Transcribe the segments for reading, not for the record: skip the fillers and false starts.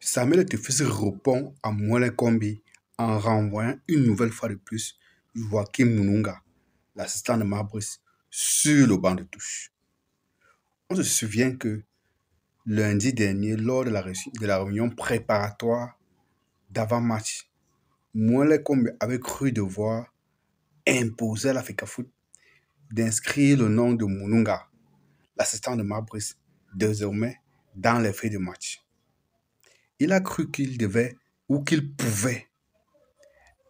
Samuel Etofis répond à Mwele Kombi en renvoyant une nouvelle fois de plus Joachim Mununga, l'assistant de Marbrice, sur le banc de touche. On se souvient que lundi dernier, lors de la réunion préparatoire d'avant-match, Mwele Kombi avait cru devoir imposer à la FECAFOOT d'inscrire le nom de Mununga, l'assistant de Marbrice, désormais dans les feuilles de match. Il a cru qu'il devait ou qu'il pouvait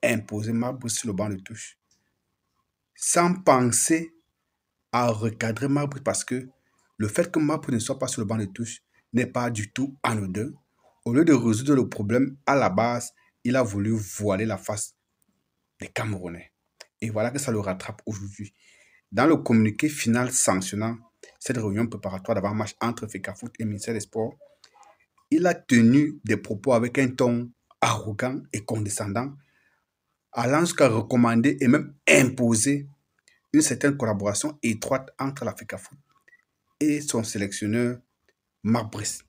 imposer Marbrice sur le banc de touche sans penser à recadrer Marbrice, parce que le fait que Marbrice ne soit pas sur le banc de touche n'est pas du tout anodin. Au lieu de résoudre le problème à la base, il a voulu voiler la face des Camerounais. Et voilà que ça le rattrape aujourd'hui. Dans le communiqué final sanctionnant cette réunion préparatoire d'avant-match entre FECAFOOT et le ministère des Sports, il a tenu des propos avec un ton arrogant et condescendant, allant jusqu'à recommander et même imposer une certaine collaboration étroite entre la FECAFOOT et son sélectionneur Marbrice,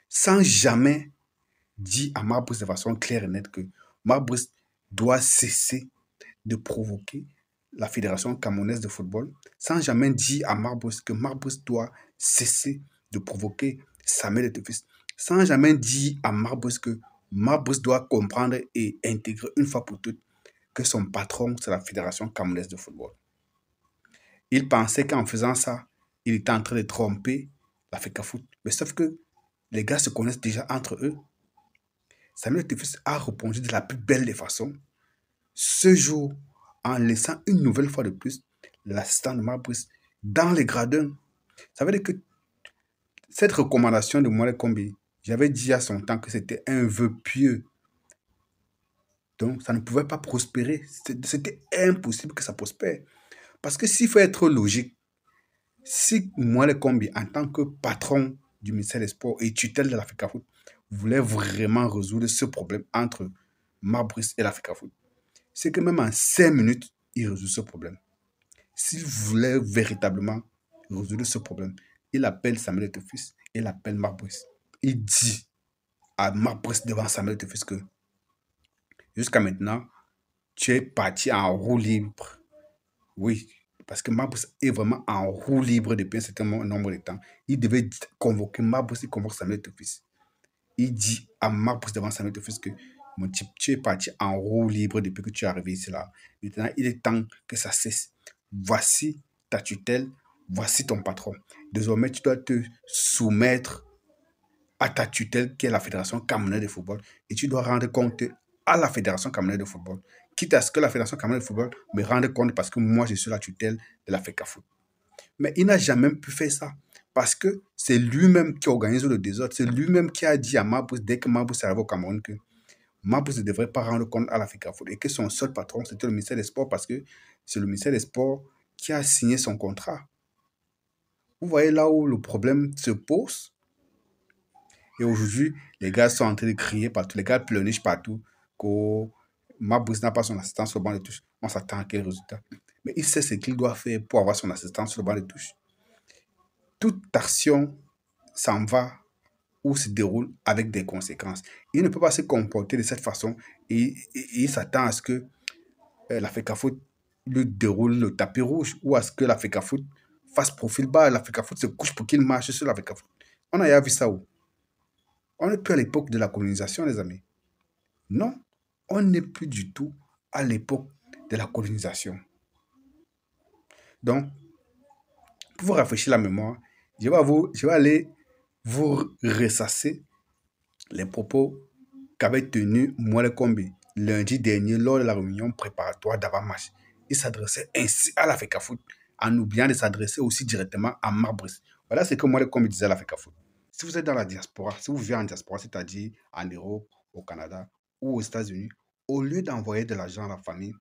sans jamais dire à Marbrice de façon claire et nette que Marbrice doit cesser de provoquer la Fédération camerounaise de football, sans jamais dire à Marbrice que Marbrice doit cesser de provoquer Samuel Etofis, sans jamais dire à Marbrice que Marbrice doit comprendre et intégrer une fois pour toutes que son patron, c'est la Fédération camerounaise de football. Il pensait qu'en faisant ça, il était en train de tromper la FECAFOOT. Mais sauf que les gars se connaissent déjà entre eux. Samuel Etofis a répondu de la plus belle des façons ce jour en laissant une nouvelle fois de plus l'assistant de Marbrice dans les gradins. Ça veut dire que cette recommandation de Mwele Kombi, j'avais dit à son temps que c'était un vœu pieux. Donc, ça ne pouvait pas prospérer. C'était impossible que ça prospère. Parce que s'il faut être logique, si Mwele Kombi, en tant que patron du ministère des Sports et tutelle de la FECAFOOT, voulait vraiment résoudre ce problème entre Marbrice et la FECAFOOT, c'est que même en 5 minutes, il résout ce problème. S'il voulait véritablement résoudre ce problème, il appelle Samuel Etofis, il appelle Marbrice. Il dit à Marbrice devant Samuel Etofis que jusqu'à maintenant, tu es parti en roue libre. Oui, parce que Marbrice est vraiment en roue libre depuis un certain nombre de temps. Il devait convoquer Marbrice, il convoque Samuel Etofis. Il dit à Marbrice devant Samuel Etofis que mon type, tu es parti en roue libre depuis que tu es arrivé ici là. Maintenant, il est temps que ça cesse. Voici ta tutelle, voici ton patron. Désormais, tu dois te soumettre à ta tutelle qui est la Fédération camerounaise de football et tu dois rendre compte à la Fédération camerounaise de football. Quitte à ce que la Fédération camerounaise de football me rende compte parce que moi, je suis la tutelle de la FECAFOOT. Mais il n'a jamais pu faire ça parce que c'est lui-même qui organise le désordre. C'est lui-même qui a dit à Marbrice, dès que Marbrice est arrivé au Cameroun, que Marbrice ne devrait pas rendre compte à la FECAFOOT et que son seul patron, c'était le ministère des Sports parce que c'est le ministère des Sports qui a signé son contrat. Vous voyez là où le problème se pose. Et aujourd'hui, les gars sont en train de crier partout, les gars pleurnichent partout que Marbrice n'a pas son assistant sur le banc de touche. On s'attend à quel résultat? Mais il sait ce qu'il doit faire pour avoir son assistant sur le banc de touche. Toute action s'en va ou se déroule avec des conséquences. Il ne peut pas se comporter de cette façon et il s'attend à ce que la FECAFOOT lui déroule le tapis rouge ou à ce que la FECAFOOT fasse profil bas, la FECAFOOT se couche pour qu'il marche sur la FECAFOOT. On a déjà vu ça où? On n'est plus à l'époque de la colonisation, les amis. Non, on n'est plus du tout à l'époque de la colonisation. Donc, pour vous rafraîchir la mémoire, je vais aller vous ressasser les propos qu'avait tenu Mwele Kombi lundi dernier lors de la réunion préparatoire d'avant-match. Il s'adressait ainsi à la FECAFOOT en oubliant de s'adresser aussi directement à Marbrice. Voilà ce que Mwele Kombi disait à la FECAFOOT. Si vous êtes dans la diaspora, si vous vivez en diaspora, c'est-à-dire en Europe, au Canada ou aux États-Unis, au lieu d'envoyer de l'argent à la famille,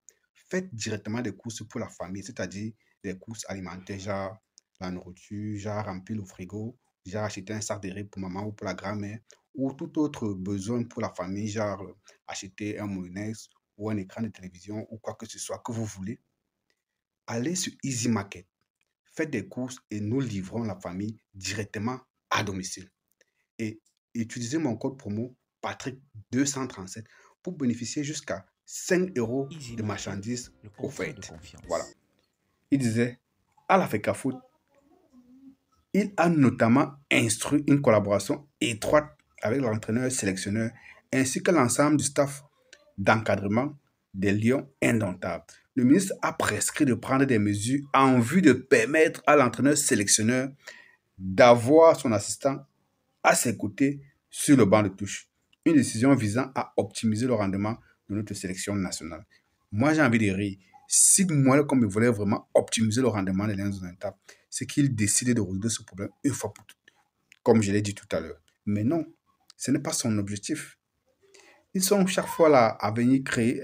faites directement des courses pour la famille, c'est-à-dire des courses alimentaires, genre la nourriture, genre remplir le frigo, genre acheter un sac de riz pour maman ou pour la grand-mère, ou tout autre besoin pour la famille, genre acheter un moulinex ou un écran de télévision ou quoi que ce soit que vous voulez. Allez sur Easy Market, faites des courses et nous livrons la famille directement à domicile. Et utilisez mon code promo Patrick 237 pour bénéficier jusqu'à 5 € Easy de Market, marchandises le contrat de offertes. confiance. Voilà. Il disait, à la FECAFOOT, il a notamment instruit une collaboration étroite avec l'entraîneur-sélectionneur ainsi que l'ensemble du staff d'encadrement des Lions indomptables. Le ministre a prescrit de prendre des mesures en vue de permettre à l'entraîneur-sélectionneur d'avoir son assistant à ses côtés sur le banc de touche. Une décision visant à optimiser le rendement de notre sélection nationale. Moi, j'ai envie de rire. Si moi, comme il voulait vraiment optimiser le rendement des Lions indomptables, c'est qu'il décidait de résoudre ce problème une fois pour toutes, comme je l'ai dit tout à l'heure. Mais non, ce n'est pas son objectif. Ils sont chaque fois là à venir créer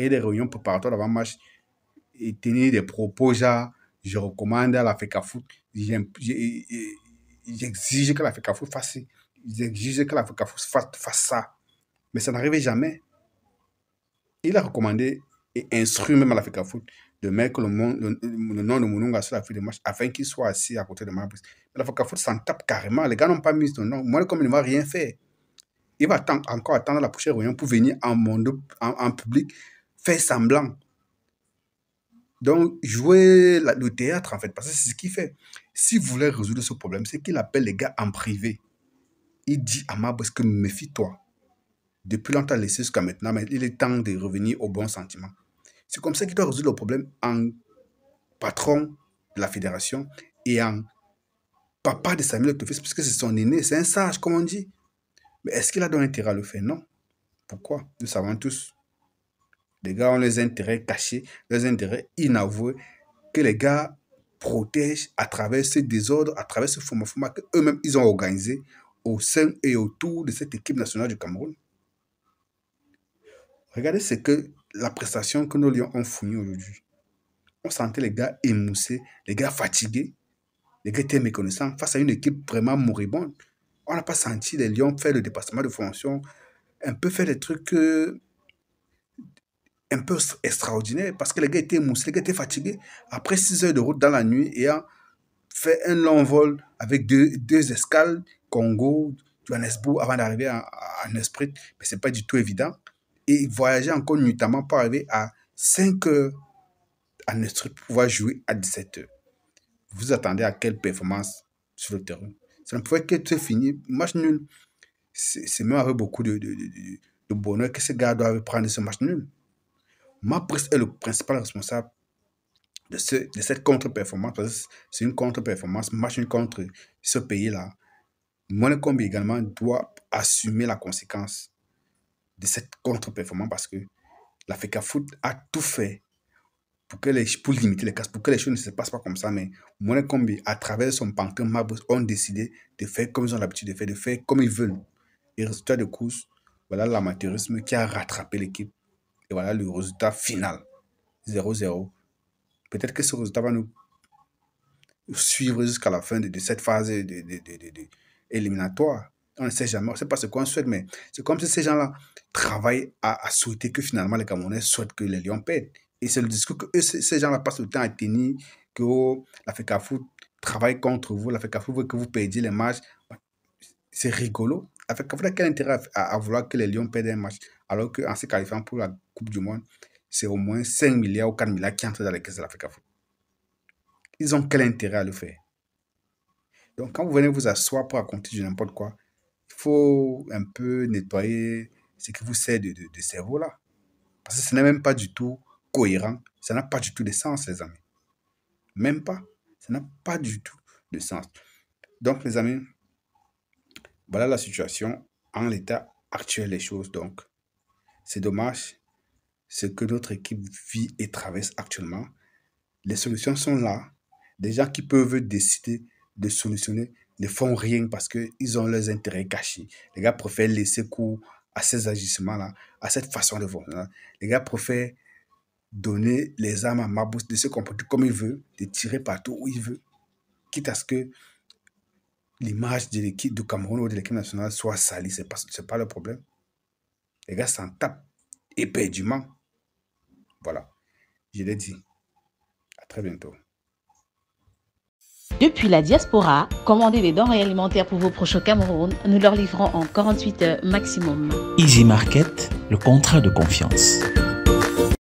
des réunions préparatoires d'avant-match et tenir des propos genre je recommande à la FECAFOOT, j'exige que la FECAFOOT fasse ci, j'exige que la FECAFOOT fasse ça. Mais ça n'arrivait jamais. Il a recommandé et instruit même à la FECAFOOT de mettre le nom de Mounonga sur la feuille de match afin qu'il soit assis à côté de Mabris. Mais la FECAFOOT s'en tape carrément. Les gars n'ont pas mis son nom. Moi, comme il ne va rien faire. Il va encore attendre la prochaine réunion pour venir en public faire semblant. Donc, jouer le théâtre, en fait, parce que c'est ce qu'il fait. S'il voulait résoudre ce problème, c'est qu'il appelle les gars en privé. Il dit à Mabris que méfie-toi. Depuis longtemps laissé jusqu'à maintenant, mais il est temps de revenir au bon sentiment. C'est comme ça qu'il doit résoudre le problème en patron de la fédération et en papa de Samuel Eto'o, puisque c'est son aîné, c'est un sage, comme on dit. Mais est-ce qu'il a donc intérêt à le faire? Non. Pourquoi? Nous savons tous. Les gars ont les intérêts cachés, les intérêts inavoués que les gars protègent à travers ce désordre, à travers ce format qu'eux-mêmes, ils ont organisé au sein et autour de cette équipe nationale du Cameroun. Regardez ce que la prestation que nos Lions ont fournie aujourd'hui. On sentait les gars émoussés, les gars fatigués, les gars étaient méconnaissants face à une équipe vraiment moribonde. On n'a pas senti les Lions faire le dépassement de fonction, un peu faire des trucs un peu extraordinaires parce que les gars étaient émoussés, les gars étaient fatigués. Après 6 heures de route dans la nuit et fait un long vol avec deux escales, Congo, Johannesburg, avant d'arriver en Esprit. Mais ce n'est pas du tout évident. Et voyager encore nuitamment pour arriver à 5 heures en Esprit pour pouvoir jouer à 17 heures. Vous attendez à quelle performance sur le terrain? Ça ne pouvait qu'être fini. Match nul. C'est même avec beaucoup de bonheur que ces gars doivent prendre ce match nul. Mabris est le principal responsable de cette contre-performance, parce que c'est une contre-performance, match nul contre ce pays-là. Monakombi également doit assumer la conséquence de cette contre-performance parce que la FECAFOOT a tout fait pour limiter les casse, pour que les choses ne se passent pas comme ça. Mais Monakombi, à travers son pantin, Mabus ont décidé de faire comme ils ont l'habitude de faire comme ils veulent. Et résultat de course, voilà l'amateurisme qui a rattrapé l'équipe. Et voilà le résultat final, 0-0. Peut-être que ce résultat va nous suivre jusqu'à la fin de cette phase éliminatoire. On ne sait jamais, on ne sait pas ce qu'on souhaite, mais c'est comme si ces gens-là travaillent à souhaiter que finalement les Camerounais souhaitent que les Lions perdent. Et c'est le discours que ces gens-là passent le temps à tenir, que la FECAFOOT travaille contre vous, la FECAFOOT veut que vous perdiez les matchs. C'est rigolo. La FECAFOOT a quel intérêt à vouloir que les Lions perdent un match, alors qu'en se qualifiant pour la Coupe du Monde, c'est au moins 5 milliards ou 4 milliards qui entrent dans les caisses de la FECAFOOT. Ils ont quel intérêt à le faire? Donc, quand vous venez vous asseoir pour raconter du n'importe quoi, il faut un peu nettoyer ce qui vous sert de cerveau là. Parce que ce n'est même pas du tout cohérent. Ça n'a pas du tout de sens, les amis. Même pas. Ça n'a pas du tout de sens. Donc, les amis, voilà la situation en l'état actuel des choses. Donc, c'est dommage ce que notre équipe vit et traverse actuellement. Les solutions sont là. Des gens qui peuvent décider de solutionner ne font rien parce qu'ils ont leurs intérêts cachés. Les gars préfèrent laisser cours à ces agissements-là, à cette façon de voir. Les gars préfèrent donner les armes à Mabus de se comporter comme il veut, de tirer partout où il veut, quitte à ce que l'image de l'équipe du Cameroun ou de l'équipe nationale soit salie. Ce n'est pas le problème. Les gars s'en tapent éperdument. Voilà, je l'ai dit. À très bientôt. Depuis la diaspora, commandez des denrées alimentaires pour vos proches au Cameroun. Nous leur livrons en 48 heures maximum. Easy Market, le contrat de confiance.